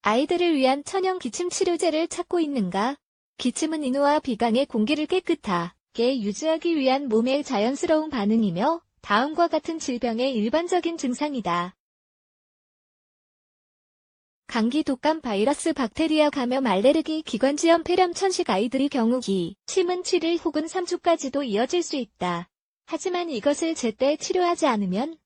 아이들을 위한 천연 기침 치료제를 찾고 있는가? 기침은 인후와 비강의 공기를 깨끗하게 유지하기 위한 몸의 자연스러운 반응이며 다음과 같은 질병의 일반적인 증상이다. 감기, 독감, 바이러스, 박테리아 감염, 알레르기, 기관지염, 폐렴, 천식, 아이들의 경우 기침은 7일 혹은 3주까지도 이어질 수 있다. 하지만 이것을 제때 치료하지 않으면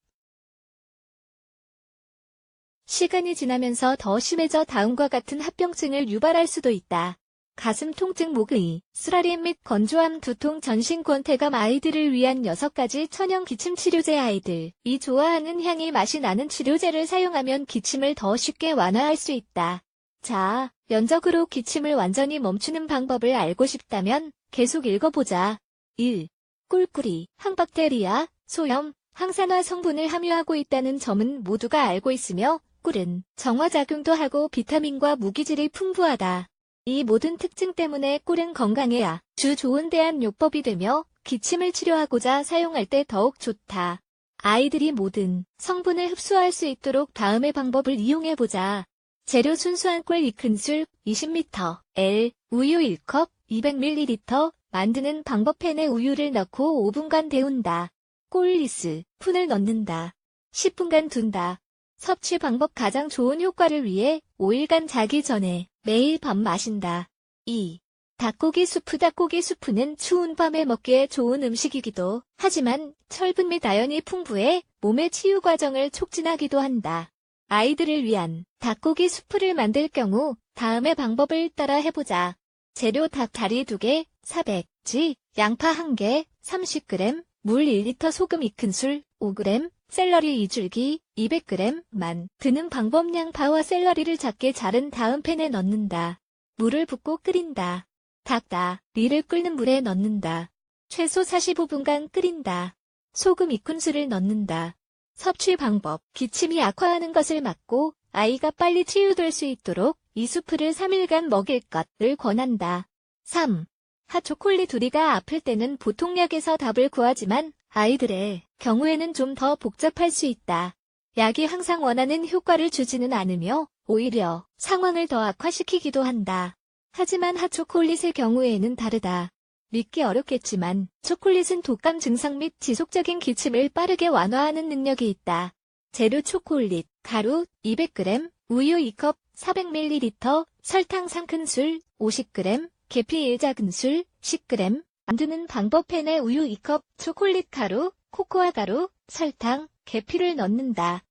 시간이 지나면서 더 심해져 다음과 같은 합병증을 유발할 수도 있다. 가슴 통증, 목의 쓰라림 및 건조함, 두통, 전신 권태감. 아이들을 위한 6가지 천연 기침 치료제. 아이들이 좋아하는 향이 맛이 나는 치료제를 사용하면 기침을 더 쉽게 완화할 수 있다. 자, 면적으로 기침을 완전히 멈추는 방법을 알고 싶다면 계속 읽어보자. 1. 꿀꿀이, 항박테리아, 소염, 항산화 성분을 함유하고 있다는 점은 모두가 알고 있으며 꿀은 정화작용도 하고 비타민과 무기질이 풍부하다. 이 모든 특징 때문에 꿀은 건강에 아주 좋은 대안요법이 되며 기침을 치료하고자 사용할 때 더욱 좋다. 아이들이 모든 성분을 흡수할 수 있도록 다음의 방법을 이용해보자. 재료 순수한 꿀 2큰술, 20ml, 우유 1컵, 200ml. 만드는 방법. 팬에 우유를 넣고 5분간 데운다. 꿀 2스푼을 넣는다. 10분간 둔다. 섭취 방법. 가장 좋은 효과를 위해 5일간 자기 전에 매일 밥 마신다. 2. 닭고기 수프. 닭고기 수프는 추운 밤에 먹기에 좋은 음식이기도 하지만 철분 및 아연이 풍부해 몸의 치유 과정을 촉진하기도 한다. 아이들을 위한 닭고기 수프를 만들 경우 다음의 방법을 따라 해보자. 재료. 닭 다리 2개, 400g, 양파 1개, 30g, 물 1리터, 소금 2큰술, 5g, 샐러리 2줄기, 200g. 만드는 방법. 양파와 샐러리를 작게 자른 다음 팬에 넣는다. 물을 붓고 끓인다. 닭다리를 끓는 물에 넣는다. 최소 45분간 끓인다. 소금 2큰술을 넣는다. 섭취 방법. 기침이 악화하는 것을 막고 아이가 빨리 치유될 수 있도록 이 수프를 3일간 먹일 것을 권한다. 3. 핫초콜릿. 우리가 아플 때는 보통 약에서 답을 구하지만 아이들의 경우에는 좀 더 복잡할 수 있다. 약이 항상 원하는 효과를 주지는 않으며 오히려 상황을 더 악화시키기도 한다. 하지만 핫초콜릿의 경우에는 다르다. 믿기 어렵겠지만 초콜릿은 독감 증상 및 지속적인 기침을 빠르게 완화하는 능력이 있다. 재료. 초콜릿, 가루 200g, 우유 2컵, 400ml, 설탕 3큰술, 50g, 계피 1작은술, 10g. 만드는 방법. 팬에 우유 2컵, 초콜릿 가루, 코코아 가루, 설탕, 계피를 넣는다.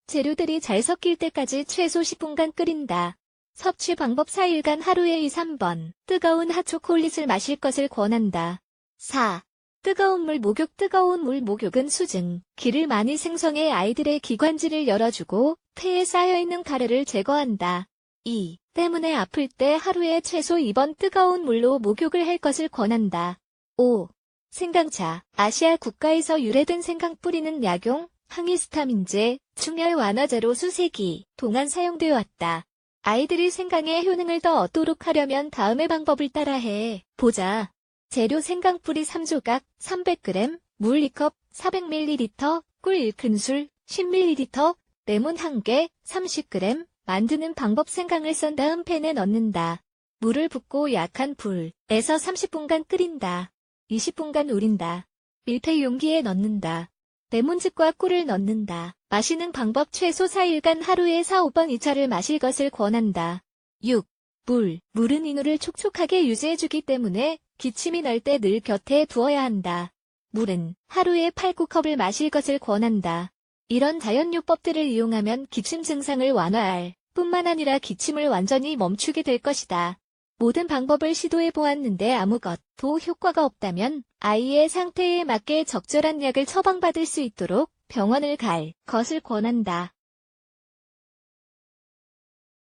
재료들이 잘 섞일 때까지 최소 10분간 끓인다. 섭취 방법. 4일간 하루에 2-3번 뜨거운 핫초콜릿을 마실 것을 권한다. 4. 뜨거운 물 목욕. 뜨거운 물 목욕은 수증, 기를 많이 생성해 아이들의 기관지를 열어주고 폐에 쌓여있는 가래를 제거한다. 2. 때문에 아플 때 하루에 최소 2번 뜨거운 물로 목욕을 할 것을 권한다. 5. 생강차. 아시아 국가에서 유래된 생강 뿌리는 약용, 항히스타민제, 충혈 완화제로 수세기 동안 사용되어 왔다. 아이들이 생강의 효능을 더 얻도록 하려면 다음의 방법을 따라해 보자. 재료. 생강뿌리 3조각, 300g, 물 2컵, 400ml, 꿀 1큰술, 10ml, 레몬 1개, 30g. 만드는 방법. 생강을 썬 다음 팬에 넣는다. 물을 붓고 약한 불에서 30분간 끓인다. 20분간 우린다. 밀폐 용기에 넣는다. 레몬즙과 꿀을 넣는다. 마시는 방법. 최소 4일간 하루에 4-5번 2차를 마실 것을 권한다. 6. 물은 인후를 촉촉하게 유지해주기 때문에 기침이 날 때 늘 곁에 두어야 한다. 물은 하루에 8-9컵을 마실 것을 권한다. 이런 자연요법들을 이용하면 기침 증상을 완화할 뿐만 아니라 기침을 완전히 멈추게 될 것이다. 모든 방법을 시도해 보았는데 아무것도 효과가 없다면 아이의 상태에 맞게 적절한 약을 처방받을 수 있도록 병원을 갈 것을 권한다.